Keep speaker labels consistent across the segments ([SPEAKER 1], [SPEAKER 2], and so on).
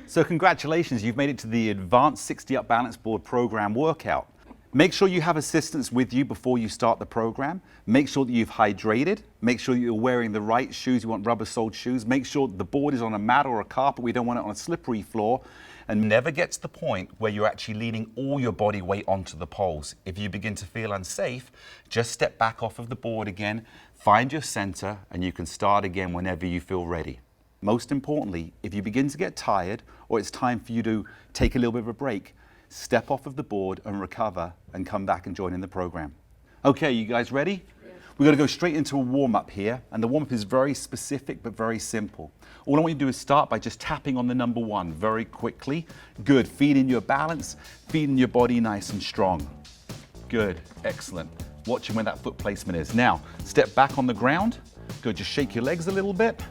[SPEAKER 1] So congratulations, you've made it to the Advanced 60 Up Balance Board program workout. Make sure you have assistants with you before you start the program. Make sure that you've hydrated. Make sure you're wearing the right shoes. You want rubber-soled shoes. Make sure the board is on a mat or a carpet. We don't want it on a slippery floor. And never get to the point where you're actually leaning all your body weight onto the poles. If you begin to feel unsafe, just step back off of the board again, find your center, and you can start again whenever you feel ready. Most importantly, if you begin to get tired or it's time for you to take a little bit of a break, step off of the board and recover and come back and join in the program. Okay, you guys ready? Yes. We're going to go straight into a warm-up here, and the warm-up is very specific but very simple. All I want you to do is start by just tapping on the number 1 very quickly. Good, feeding your balance, feeding your body nice and strong. Good, excellent. Watching where that foot placement is. Now, step back on the ground. Good, just shake your legs a little bit.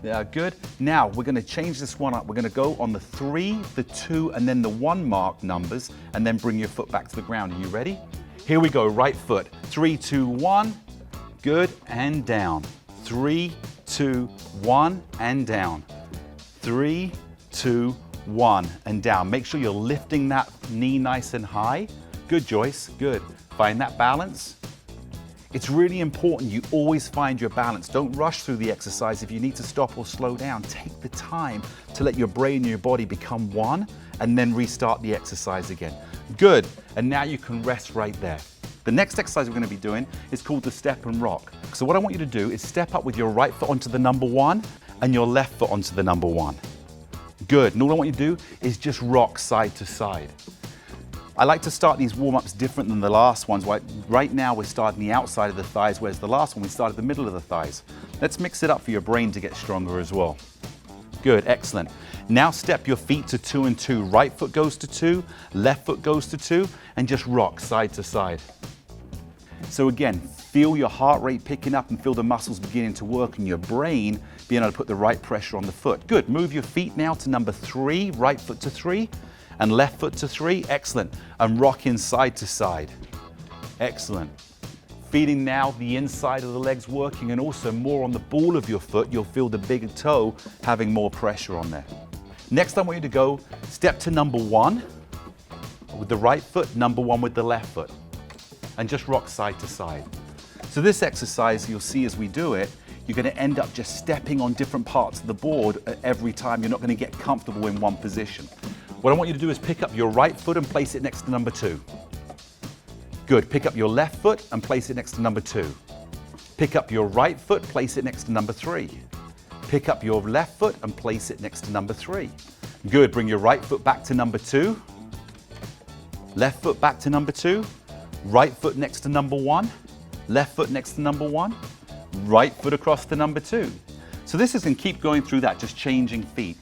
[SPEAKER 1] Yeah, good. Now we're going to change this one up. We're going to go on the 3, the 2, and then the 1 mark numbers, and then bring your foot back to the ground. Are you ready? Here we go. Right foot. 3, 2, 1. Good, and down. 3, 2, 1, and down. 3, 2, 1, and down. Make sure you're lifting that knee nice and high. Good, Joyce. Good. Find that balance. It's really important you always find your balance. Don't rush through the exercise. If you need to stop or slow down, take the time to let your brain and your body become one and then restart the exercise again. Good, and now you can rest right there. The next exercise we're going to be doing is called the step and rock. So what I want you to do is step up with your right foot onto the number 1 and your left foot onto the number 1. Good, and all I want you to do is just rock side to side. I like to start these warm-ups different than the last ones. Right now we're starting the outside of the thighs, whereas the last one we started the middle of the thighs. Let's mix it up for your brain to get stronger as well. Good, excellent. Now step your feet to 2 and 2. Right foot goes to 2, left foot goes to 2, and just rock side to side. So again, feel your heart rate picking up and feel the muscles beginning to work in your brain, being able to put the right pressure on the foot. Good, move your feet now to number 3, right foot to 3. And left foot to 3, excellent. And rocking side to side, excellent. Feeling now the inside of the legs working and also more on the ball of your foot. You'll feel the bigger toe having more pressure on there. Next I want you to go step to number 1 with the right foot, number 1 with the left foot, and just rock side to side. So this exercise, you'll see as we do it, you're going to end up just stepping on different parts of the board every time. You're not going to get comfortable in one position. What I want you to do is pick up your right foot and place it next to number 2. Good. Pick up your left foot and place it next to number 2. Pick up your right foot, place it next to number 3. Pick up your left foot and place it next to number 3. Good. Bring your right foot back to number 2. Left foot back to number 2. Right foot next to number 1. Left foot next to number 1. Right foot across to number 2. So this is going to keep going through that, just changing feet.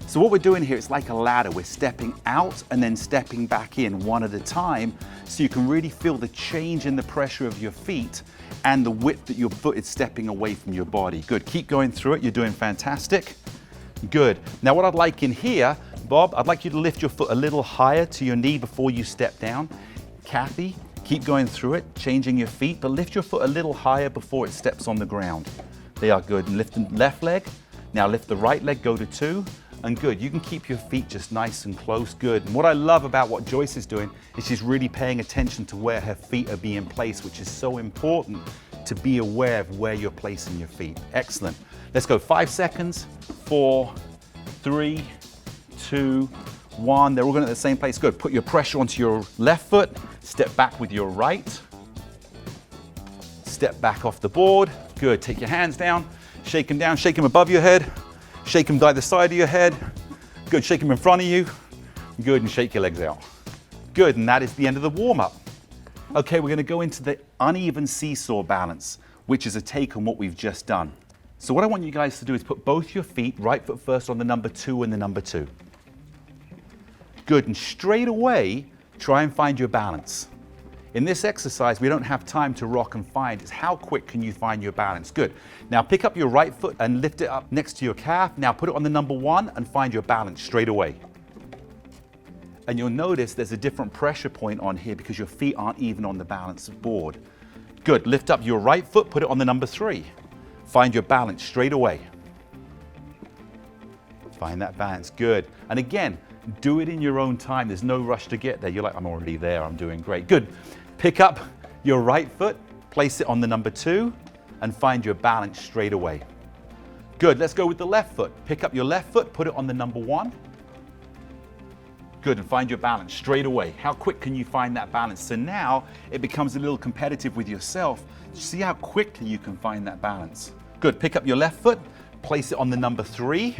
[SPEAKER 1] So what we're doing here, it's like a ladder. We're stepping out and then stepping back in one at a time so you can really feel the change in the pressure of your feet and the width that your foot is stepping away from your body. Good, keep going through it. You're doing fantastic. Good. Now what I'd like in here, Bob, I'd like you to lift your foot a little higher to your knee before you step down. Kathy, keep going through it, changing your feet, but lift your foot a little higher before it steps on the ground. They are good. And lift the left leg. Now lift the right leg, go to 2. And good, you can keep your feet just nice and close, good. And what I love about what Joyce is doing is she's really paying attention to where her feet are being placed, which is so important to be aware of where you're placing your feet. Excellent. Let's go 5 seconds, 4, 3, 2, 1. They're all going at the same place, good. Put your pressure onto your left foot, step back with your right. Step back off the board, good. Take your hands down, shake them above your head. Shake them by the side of your head. Good, shake them in front of you. Good, and shake your legs out. Good, and that is the end of the warm-up. Okay, we're gonna go into the uneven seesaw balance, which is a take on what we've just done. So what I want you guys to do is put both your feet, right foot first on the number 2 and the number 2. Good, and straight away, try and find your balance. In this exercise, we don't have time to rock and find. It's how quick can you find your balance. Good. Now pick up your right foot and lift it up next to your calf. Now put it on the number 1 and find your balance straight away. And you'll notice there's a different pressure point on here because your feet aren't even on the balance board. Good. Lift up your right foot, put it on the number 3. Find your balance straight away. Find that balance, good. And again, do it in your own time. There's no rush to get there. You're like, I'm already there, I'm doing great. Good. Pick up your right foot, place it on the number 2, and find your balance straight away. Good, let's go with the left foot. Pick up your left foot, put it on the number 1. Good, and find your balance straight away. How quick can you find that balance? So now it becomes a little competitive with yourself. See how quickly you can find that balance. Good, pick up your left foot, place it on the number 3,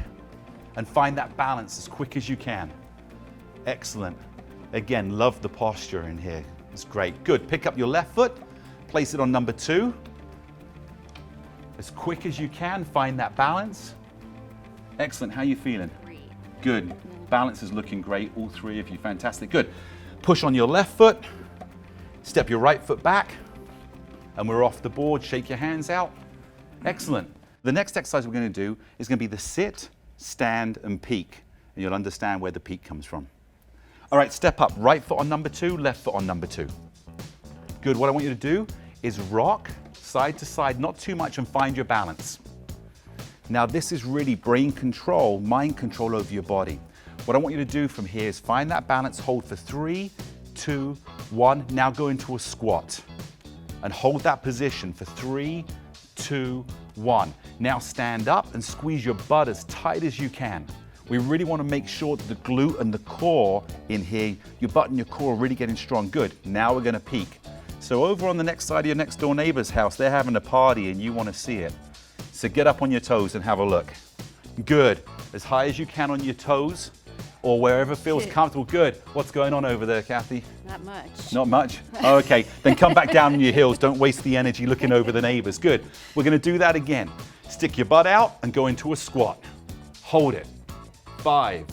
[SPEAKER 1] and find that balance as quick as you can. Excellent. Again, love the posture in here. It's great. Good, pick up your left foot, place it on number 2. As quick as you can, find that balance. Excellent, how are you feeling?
[SPEAKER 2] Great.
[SPEAKER 1] Good. Balance is looking great, all 3 of you, fantastic. Good. Push on your left foot, step your right foot back, and we're off the board. Shake your hands out. Excellent. The next exercise we're going to do is going to be the sit, stand, and peak, and you'll understand where the peak comes from. All right, step up, right foot on number 2, left foot on number 2. Good, what I want you to do is rock side to side, not too much, and find your balance. Now this is really brain control, mind control over your body. What I want you to do from here is find that balance, hold for 3, 2, 1. Now go into a squat and hold that position for 3, 2, 1. Now stand up and squeeze your butt as tight as you can. We really want to make sure that the glute and the core in here, your butt and your core are really getting strong. Good, now we're going to peak. So over on the next side of your next door neighbor's house, they're having a party and you want to see it. So get up on your toes and have a look. Good, as high as you can on your toes, or wherever feels comfortable. Good. What's going on over there, Kathy?
[SPEAKER 2] Not much.
[SPEAKER 1] Not much? Oh, okay. Then come back down on your heels. Don't waste the energy looking over the neighbors. Good. We're going to do that again. Stick your butt out and go into a squat. Hold it. 5,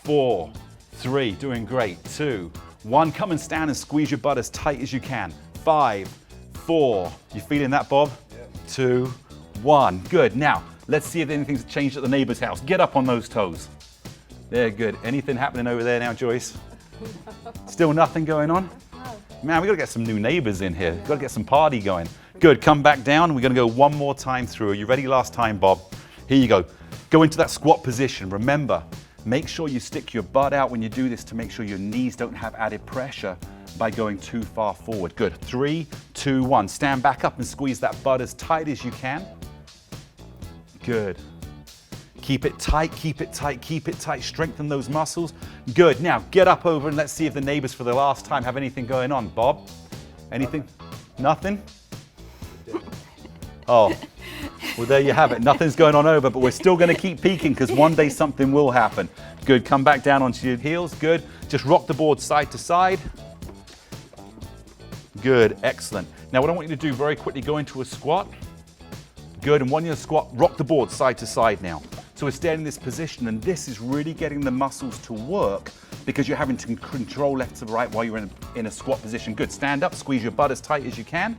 [SPEAKER 1] 4, 3. Doing great. 2, 1. Come and stand and squeeze your butt as tight as you can. 5, 4. You feeling that, Bob? Yep. 2, 1. Good. Now, let's see if anything's changed at the neighbor's house. Get up on those toes. There, good. Anything happening over there now, Joyce? Still nothing going on? Man, we got to get some new neighbors in here. Got to get some party going. Good, come back down. We're going to go one more time through. Are you ready last time, Bob? Here you go. Go into that squat position. Remember, make sure you stick your butt out when you do this to make sure your knees don't have added pressure by going too far forward. Good. 3, 2, 1. Stand back up and squeeze that butt as tight as you can. Good. Keep it tight, keep it tight, keep it tight. Strengthen those muscles. Good. Now get up over and let's see if the neighbors for the last time have anything going on. Bob? Anything? Nothing? Oh, well, there you have it. Nothing's going on over, but we're still going to keep peaking because one day something will happen. Good. Come back down onto your heels. Good. Just rock the board side to side. Good. Excellent. Now what I want you to do very quickly, go into a squat. Good. And when you're squat, rock the board side to side now. So we're staying in this position, and this is really getting the muscles to work because you're having to control left to right while you're in a squat position. Good. Stand up, squeeze your butt as tight as you can.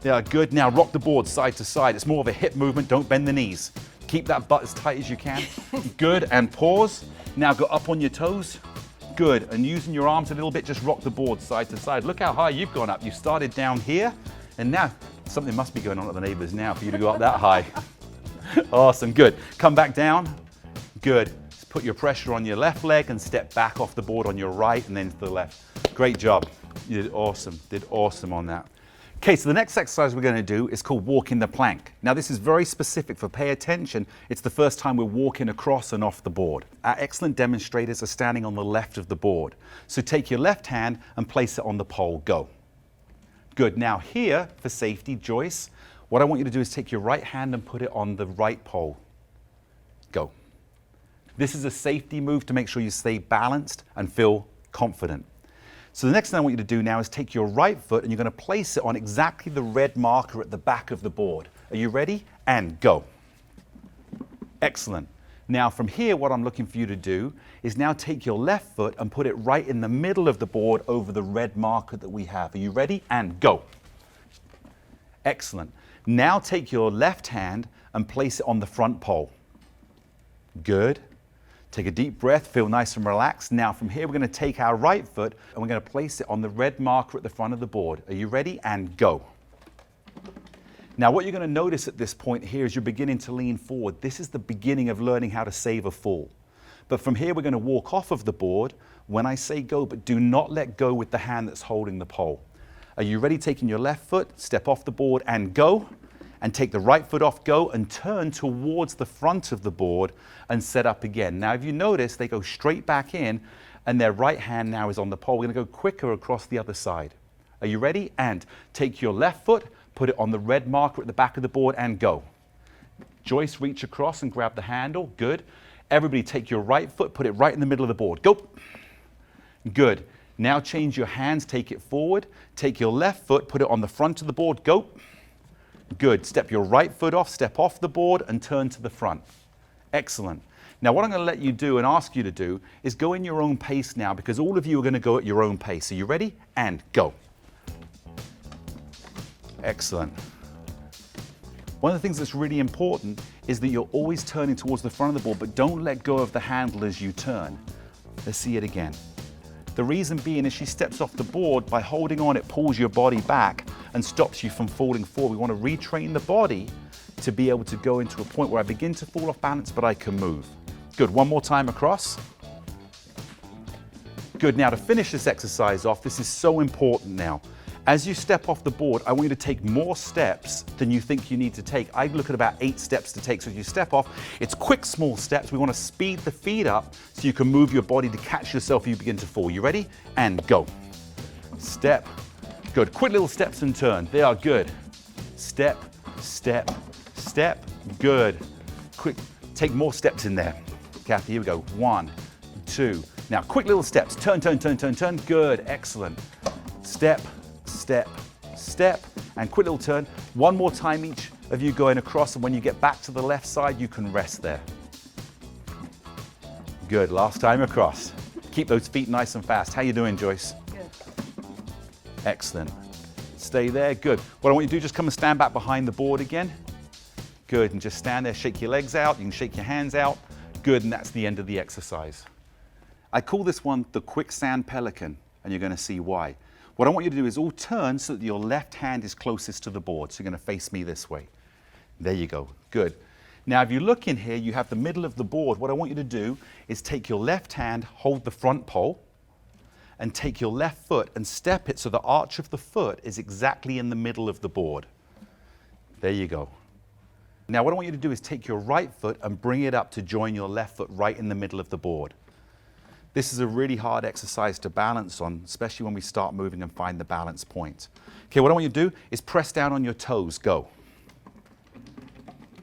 [SPEAKER 1] Yeah, good. Now rock the board side to side. It's more of a hip movement. Don't bend the knees. Keep that butt as tight as you can. Good. And pause. Now go up on your toes. Good. And using your arms a little bit, just rock the board side to side. Look how high you've gone up. You started down here, and now something must be going on at the neighbors now for you to go up that high. Awesome, good. Come back down. Good. Just put your pressure on your left leg and step back off the board on your right and then to the left. Great job. You did awesome on that. Okay, so the next exercise we're going to do is called walking the plank. Now this is very specific, for pay attention. It's the first time we're walking across and off the board. Our excellent demonstrators are standing on the left of the board. So take your left hand and place it on the pole. Go. Good. Now here, for safety, Joyce, what I want you to do is take your right hand and put it on the right pole. Go. This is a safety move to make sure you stay balanced and feel confident. So the next thing I want you to do now is take your right foot and you're going to place it on exactly the red marker at the back of the board. Are you ready? And go. Excellent. Now from here, what I'm looking for you to do is now take your left foot and put it right in the middle of the board over the red marker that we have. Are you ready? And go. Excellent. Now take your left hand and place it on the front pole. Good. Take a deep breath, feel nice and relaxed. Now from here, we're going to take our right foot and we're going to place it on the red marker at the front of the board. Are you ready? And go. Now what you're going to notice at this point here is you're beginning to lean forward. This is the beginning of learning how to save a fall. But from here, we're going to walk off of the board when I say go, but do not let go with the hand that's holding the pole. Are you ready? Taking your left foot, step off the board and go, and take the right foot off, go, and turn towards the front of the board and set up again. Now, if you notice, they go straight back in, and their right hand now is on the pole. We're going to go quicker across the other side. Are you ready? And take your left foot, put it on the red marker at the back of the board and go. Joyce, reach across and grab the handle. Good. Everybody take your right foot, put it right in the middle of the board. Go. Good. Now change your hands, take it forward. Take your left foot, put it on the front of the board. Go. Good. Step your right foot off, step off the board and turn to the front. Excellent. Now what I'm going to let you do and ask you to do is go in your own pace now, because all of you are going to go at your own pace. Are you ready? And go. Excellent. One of the things that's really important is that you're always turning towards the front of the board, but don't let go of the handle as you turn. Let's see it again. The reason being is she steps off the board, by holding on it pulls your body back and stops you from falling forward. We want to retrain the body to be able to go into a point where I begin to fall off balance, but I can move. Good, one more time across. Good, now to finish this exercise off, this is so important now. As you step off the board, I want you to take more steps than you think you need to take. I look at about 8 steps to take. So as you step off, it's quick, small steps. We want to speed the feet up so you can move your body to catch yourself if you begin to fall. You ready? And go. Step. Good. Quick little steps and turn. They are good. Step, step, step. Good. Quick. Take more steps in there. Kathy, here we go. 1, 2. Now, quick little steps. Turn, turn, turn, turn, turn. Good. Excellent. Step, step, step, and quick little turn. One more time each of you going across, and when you get back to the left side, you can rest there. Good. Last time across. Keep those feet nice and fast. How you doing, Joyce?
[SPEAKER 2] Good.
[SPEAKER 1] Excellent. Stay there. Good. What I want you to do, just come and stand back behind the board again. Good. And just stand there. Shake your legs out. You can shake your hands out. Good. And that's the end of the exercise. I call this one the Quicksand Pelican, and you're going to see why. What I want you to do is all turn so that your left hand is closest to the board. So you're going to face me this way. There you go. Good. Now, if you look in here, you have the middle of the board. What I want you to do is take your left hand, hold the front pole, and take your left foot and step it so the arch of the foot is exactly in the middle of the board. There you go. Now, what I want you to do is take your right foot and bring it up to join your left foot right in the middle of the board. This is a really hard exercise to balance on, especially when we start moving and find the balance point. Okay, what I want you to do is press down on your toes. Go.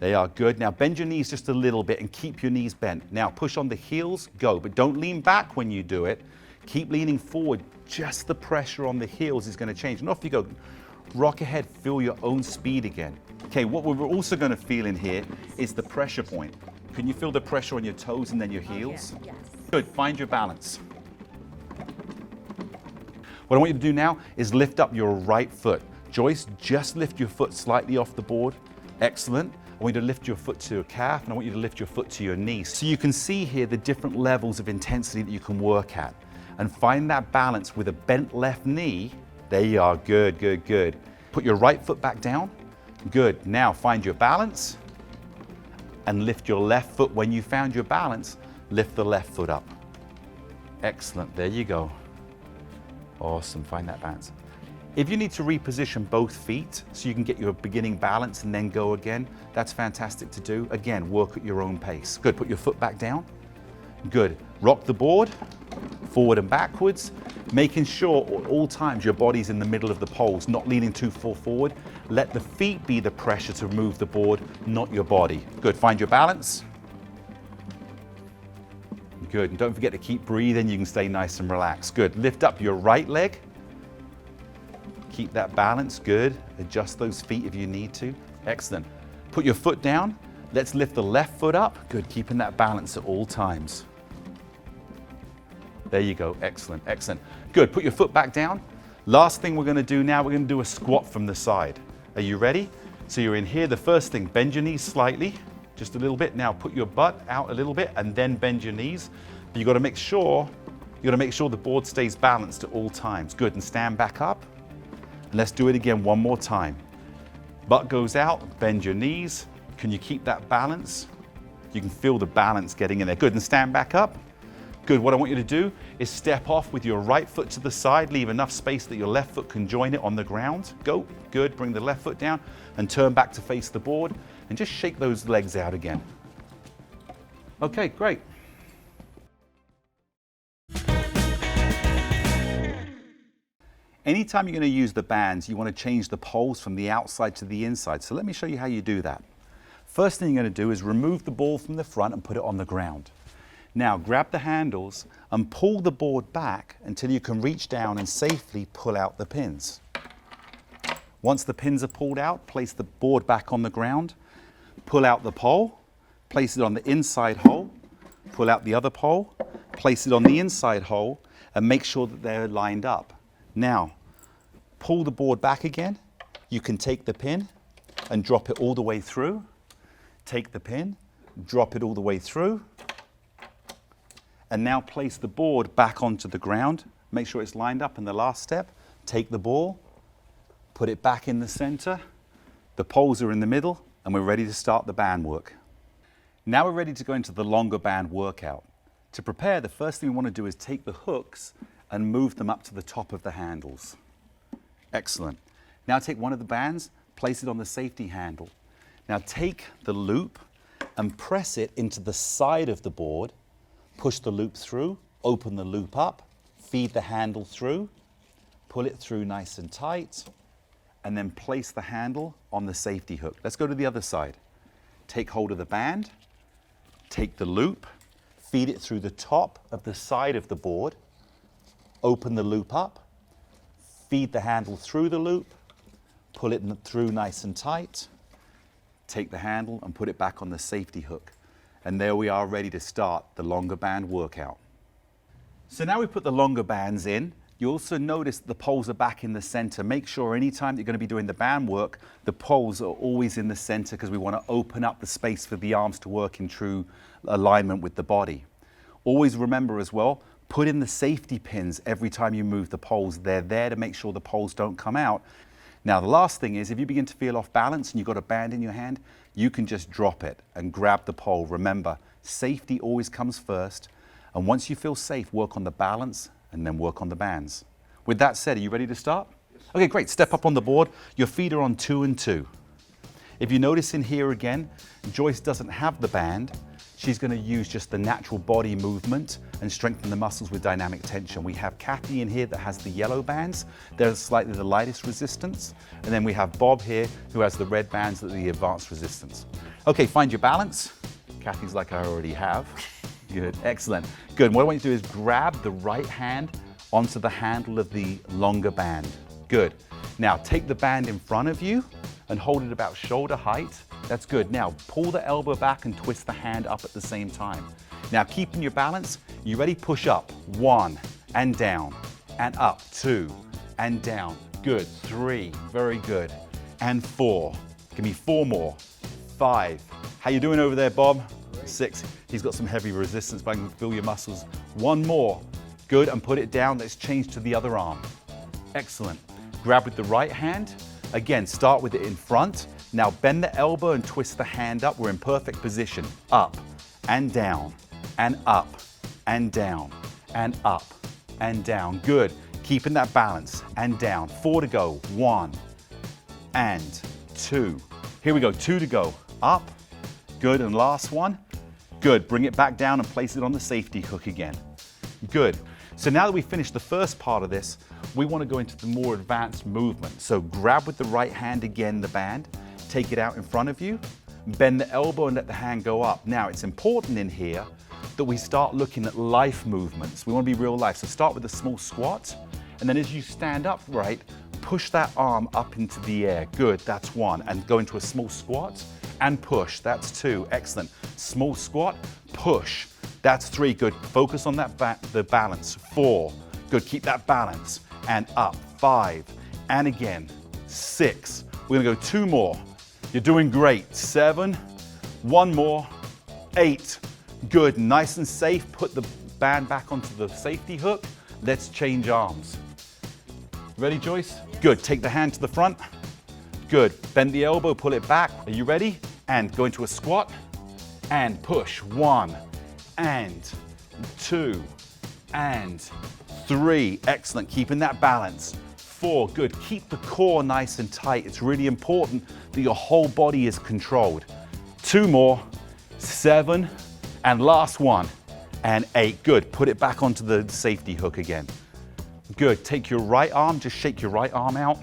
[SPEAKER 1] They are good. Now bend your knees just a little bit and keep your knees bent. Now push on the heels. Go. But don't lean back when you do it. Keep leaning forward. Just the pressure on the heels is going to change. And off you go. Rock ahead. Feel your own speed again. Okay, what we're also going to feel in here is the pressure point. Can you feel the pressure on your toes and then your heels?
[SPEAKER 2] Oh, yeah. Yes.
[SPEAKER 1] Good. Find your balance. What I want you to do now is lift up your right foot. Joyce, just lift your foot slightly off the board. Excellent. I want you to lift your foot to your calf, and I want you to lift your foot to your knee. So you can see here the different levels of intensity that you can work at. And find that balance with a bent left knee. There you are. Good, good, good. Put your right foot back down. Good. Now find your balance and lift your left foot. When you found your balance, lift the left foot up. Excellent. There you go. Awesome. Find that balance. If you need to reposition both feet so you can get your beginning balance and then go again, that's fantastic to do. Again, work at your own pace. Good. Put your foot back down. Good. Rock the board forward and backwards, making sure at all times your body's in the middle of the poles, not leaning too far forward. Let the feet be the pressure to move the board, not your body. Good. Find your balance. Good. And don't forget to keep breathing. You can stay nice and relaxed. Good. Lift up your right leg. Keep that balance. Good. Adjust those feet if you need to. Excellent. Put your foot down. Let's lift the left foot up. Good. Keeping that balance at all times. There you go. Excellent. Excellent. Good. Put your foot back down. Last thing we're going to do now, we're going to do a squat from the side. Are you ready? So you're in here. The first thing, bend your knees slightly. Just a little bit. Now put your butt out a little bit and then bend your knees. But you've got to make sure the board stays balanced at all times. Good. And stand back up. And let's do it again one more time. Butt goes out, bend your knees. Can you keep that balance? You can feel the balance getting in there. Good, and stand back up. Good, what I want you to do is step off with your right foot to the side, leave enough space that your left foot can join it on the ground. Go, good, bring the left foot down and turn back to face the board and just shake those legs out again. Okay, great. Anytime you're going to use the bands, you want to change the poles from the outside to the inside. So let me show you how you do that. First thing you're going to do is remove the ball from the front and put it on the ground. Now grab the handles and pull the board back until you can reach down and safely pull out the pins. Once the pins are pulled out, place the board back on the ground, pull out the pole, place it on the inside hole, pull out the other pole, place it on the inside hole, and make sure that they're lined up. Now, pull the board back again. You can take the pin and drop it all the way through. Take the pin, drop it all the way through. And now place the board back onto the ground. Make sure it's lined up in the last step. Take the ball, put it back in the center. The poles are in the middle, and we're ready to start the band work. Now we're ready to go into the longer band workout. To prepare, the first thing we want to do is take the hooks and move them up to the top of the handles. Excellent. Now take one of the bands, place it on the safety handle. Now take the loop and press it into the side of the board. Push the loop through, open the loop up, feed the handle through, pull it through nice and tight, and then place the handle on the safety hook. Let's go to the other side. Take hold of the band, take the loop, feed it through the top of the side of the board, open the loop up, feed the handle through the loop, pull it through nice and tight, take the handle and put it back on the safety hook. And there we are, ready to start the longer band workout. So now we put the longer bands in. You also notice the poles are back in the center. Make sure anytime you're going to be doing the band work, the poles are always in the center because we want to open up the space for the arms to work in true alignment with the body. Always remember as well, put in the safety pins every time you move the poles. They're there to make sure the poles don't come out. Now the last thing is, if you begin to feel off balance and you've got a band in your hand, you can just drop it and grab the pole. Remember, safety always comes first. And once you feel safe, work on the balance and then work on the bands. With that said, are you ready to start? Okay, great. Step up on the board. Your feet are on 2 and 2. If you notice in here again, Joyce doesn't have the band. She's going to use just the natural body movement and strengthen the muscles with dynamic tension. We have Kathy in here that has the yellow bands. They're slightly the lightest resistance. And then we have Bob here who has the red bands that are the advanced resistance. Okay, find your balance. Kathy's like, I already have. Good, excellent. Good, and what I want you to do is grab the right hand onto the handle of the longer band. Good. Now take the band in front of you and hold it about shoulder height. That's good. Now pull the elbow back and twist the hand up at the same time. Now keeping your balance, you ready? Push up. 1 and down and up. 2 and down. Good. 3. Very good. And 4. Give me 4 more. 5. How you doing over there, Bob? 6. He's got some heavy resistance, but I can feel your muscles. 1 more. Good. And put it down. Let's change to the other arm. Excellent. Grab with the right hand. Again, start with it in front. Now bend the elbow and twist the hand up. We're in perfect position. Up and down and up and down and up and down. Good. Keeping that balance and down. 4 to go. 1 and 2. Here we go. 2 to go. Up. Good. And last one. Good. Bring it back down and place it on the safety hook again. Good. So now that we've finished the first part of this, we want to go into the more advanced movement. So grab with the right hand again the band, take it out in front of you, bend the elbow and let the hand go up. Now it's important in here that we start looking at life movements. We want to be real life. So start with a small squat, and then as you stand upright, push that arm up into the air. Good, that's 1. And go into a small squat and push. That's 2. Excellent. Small squat, push. That's 3. Good. Focus on that the balance. 4. Good. Keep that balance. And up. 5. And again. 6. We're going to go 2 more. You're doing great. 7. 1 more. 8. Good. Nice and safe. Put the band back onto the safety hook. Let's change arms. Ready, Joyce? Good. Take the hand to the front. Good. Bend the elbow. Pull it back. Are you ready? And go into a squat. and push. 1 and 2 and 3. Excellent, keeping that balance. 4, good. Keep the core nice and tight. It's really important that your whole body is controlled. 2 more, 7, and last one, and 8. Good, put it back onto the safety hook again. Good, take your right arm, just shake your right arm out.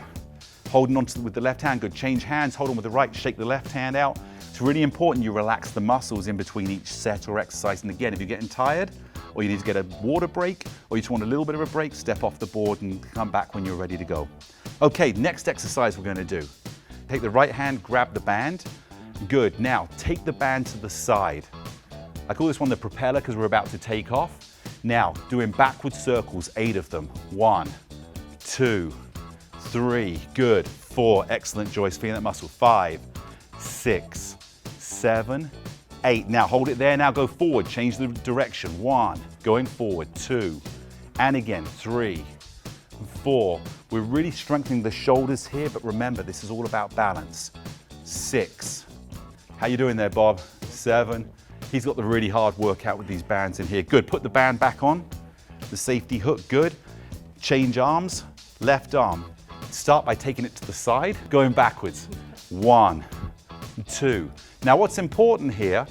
[SPEAKER 1] Holding on with the left hand, good. Change hands, hold on with the right, shake the left hand out. It's really important you relax the muscles in between each set or exercise. And again, if you're getting tired, or you need to get a water break, or you just want a little bit of a break, step off the board and come back when you're ready to go. Okay, next exercise we're going to do. Take the right hand, grab the band. Good, now take the band to the side. I call this one the propeller because we're about to take off. Now, doing backward circles, 8 of them. 1, 2, 3, good. 4, excellent, Joyce, feeling that muscle. 5, 6, 7, 8. Now hold it there, now go forward, change the direction. 1, going forward, 2, and again, 3, 4. We're really strengthening the shoulders here, but remember, this is all about balance. 6. How you doing there, Bob? 7. He's got the really hard workout with these bands in here. Good, put the band back on, the safety hook, good. Change arms, left arm. Start by taking it to the side, going backwards. 1, 2. Now what's important here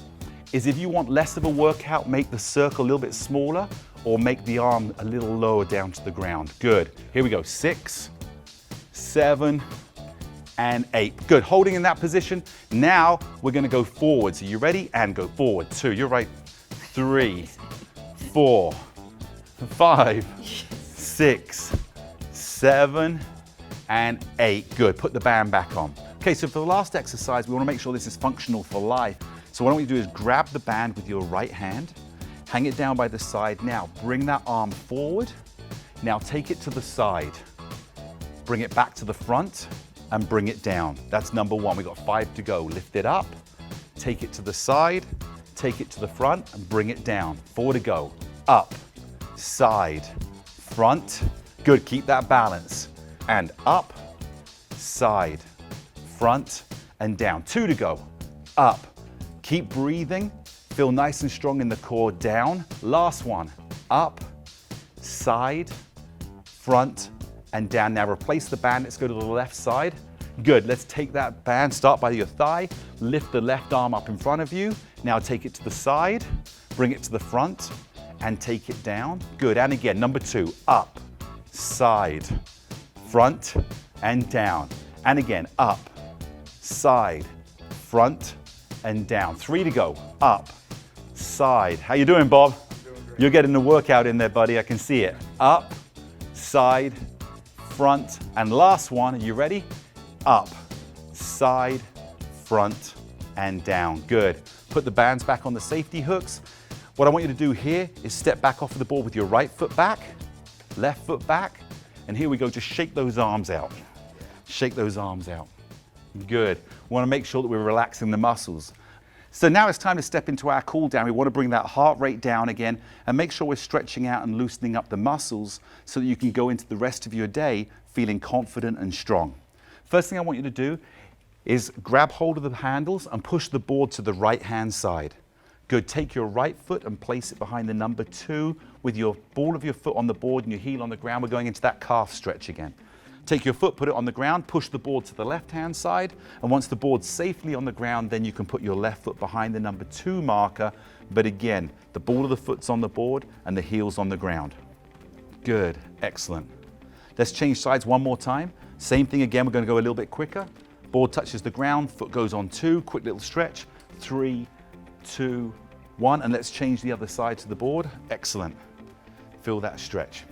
[SPEAKER 1] is if you want less of a workout, make the circle a little bit smaller or make the arm a little lower down to the ground. Good. Here we go. 6, 7, and 8. Good. Holding in that position. Now we're going to go forward. So you ready? And go forward. 2. You're right. 3, 4, 5, 6, 7, and 8. Good. Put the band back on. Okay, so for the last exercise, we want to make sure this is functional for life. So what we do is grab the band with your right hand, hang it down by the side. Now, bring that arm forward. Now take it to the side. Bring it back to the front and bring it down. That's number 1. We've got 5 to go. Lift it up, take it to the side, take it to the front and bring it down. 4 to go. Up, side, front. Good, keep that balance. And up, side, front, and down. 2 to go. Up. Keep breathing. Feel nice and strong in the core. Down. Last one. Up, side, front, and down. Now replace the band. Let's go to the left side. Good. Let's take that band. Start by your thigh. Lift the left arm up in front of you. Now take it to the side. Bring it to the front and take it down. Good. And again, number 2. Up, side, front, and down. And again, up, side, front, and down. 3 to go. Up, side. How you doing, Bob?
[SPEAKER 2] Doing great.
[SPEAKER 1] You're getting the workout in there, buddy. I can see it. Up, side, front, and last one. Are you ready? Up, side, front, and down. Good. Put the bands back on the safety hooks. What I want you to do here is step back off of the board with your right foot back, left foot back, and here we go. Just shake those arms out. Shake those arms out. Good. We want to make sure that we're relaxing the muscles. So now it's time to step into our cool down. We want to bring that heart rate down again and make sure we're stretching out and loosening up the muscles so that you can go into the rest of your day feeling confident and strong. First thing I want you to do is grab hold of the handles and push the board to the right hand side. Good. Take your right foot and place it behind the number 2 with your ball of your foot on the board and your heel on the ground. We're going into that calf stretch again. Take your foot, put it on the ground, push the board to the left-hand side, and once the board's safely on the ground, then you can put your left foot behind the number 2 marker, but again, the ball of the foot's on the board and the heel's on the ground. Good, excellent. Let's change sides one more time. Same thing again, we're going to go a little bit quicker. Board touches the ground, foot goes on 2, quick little stretch, 3, 2, 1, and let's change the other side to the board. Excellent. Feel that stretch.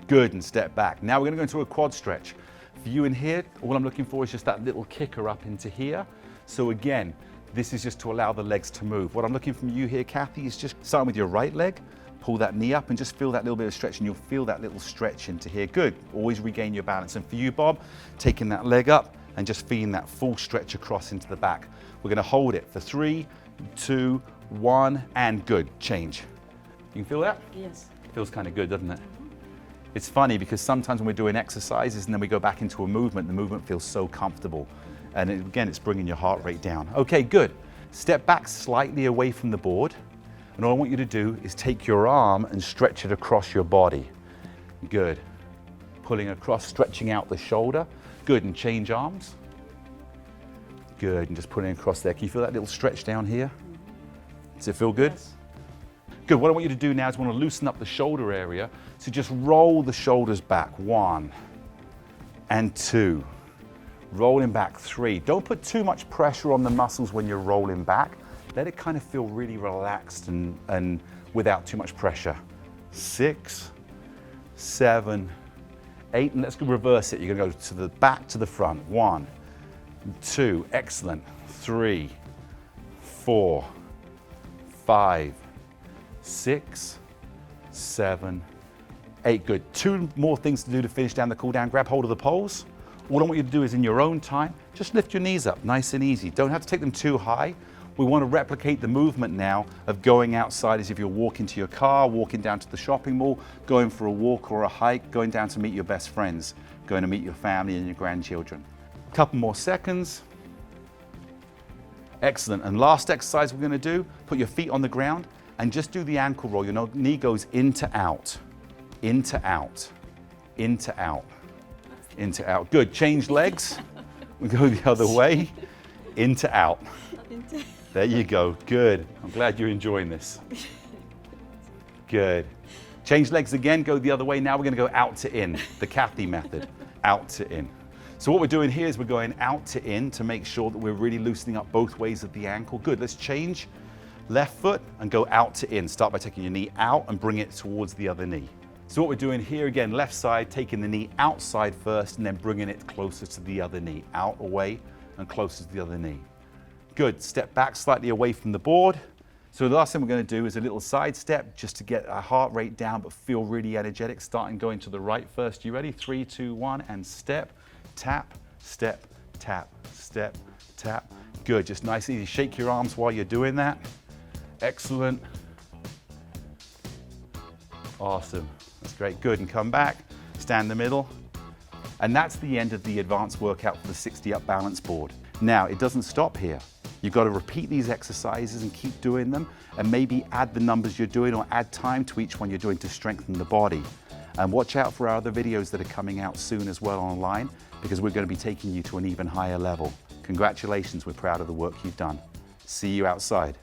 [SPEAKER 1] Good, and step back. Now we're going to go into a quad stretch. For you in here, all I'm looking for is just that little kicker up into here. So again, this is just to allow the legs to move. What I'm looking from you here, Kathy, is just starting with your right leg, pull that knee up and just feel that little bit of stretch, and you'll feel that little stretch into here. Good, always regain your balance. And for you, Bob, taking that leg up and just feeling that full stretch across into the back. We're going to hold it for 3, 2, 1, and good. Change. You can feel that?
[SPEAKER 3] Yes.
[SPEAKER 1] Feels kind of good, doesn't it? It's funny because sometimes when we're doing exercises and then we go back into a movement, the movement feels so comfortable. And again, it's bringing your heart rate down. Okay, good. Step back slightly away from the board. And all I want you to do is take your arm and stretch it across your body. Good. Pulling across, stretching out the shoulder. Good, and change arms. Good, and just putting it across there. Can you feel that little stretch down here? Does it feel good?
[SPEAKER 2] Yes.
[SPEAKER 1] Good, what I want you to do now is I want to loosen up the shoulder area. So just roll the shoulders back. 1 and 2. Rolling back 3. Don't put too much pressure on the muscles when you're rolling back. Let it kind of feel really relaxed and without too much pressure. 6, 7, 8, and let's go reverse it. You're gonna go to the back to the front. 1, 2, excellent. 3, 4, 5, 6, 7, 8, good. 2 more things to do to finish down the cool down. Grab hold of the poles. What I want you to do is in your own time, just lift your knees up, nice and easy. Don't have to take them too high. We want to replicate the movement now of going outside as if you're walking to your car, walking down to the shopping mall, going for a walk or a hike, going down to meet your best friends, going to meet your family and your grandchildren. Couple more seconds. Excellent. And last exercise we're going to do, put your feet on the ground and just do the ankle roll. Your knee goes into out, into out, into out, into out. Good. Change legs. We go the other way, into out. There you go. Good. I'm glad you're enjoying this. Good. Change legs again, go the other way. Now we're going to go out to in, the Kathy method, out to in. So what we're doing here is we're going out to in to make sure that we're really loosening up both ways of the ankle. Good. Let's change left foot and go out to in. Start by taking your knee out and bring it towards the other knee. So what we're doing here again, left side, taking the knee outside first and then bringing it closer to the other knee. Out, away, and closer to the other knee. Good. Step back slightly away from the board. So the last thing we're going to do is a little side step just to get our heart rate down but feel really energetic. Starting going to the right first. You ready? 3, 2, 1, and step, tap, step, tap, step, tap. Good. Just nice and easy. Shake your arms while you're doing that. Excellent. Awesome. That's great. Good. And come back. Stand in the middle. And that's the end of the advanced workout for the 60 Up Balance Board. Now, it doesn't stop here. You've got to repeat these exercises and keep doing them and maybe add the numbers you're doing or add time to each one you're doing to strengthen the body. And watch out for our other videos that are coming out soon as well online because we're going to be taking you to an even higher level. Congratulations, we're proud of the work you've done. See you outside.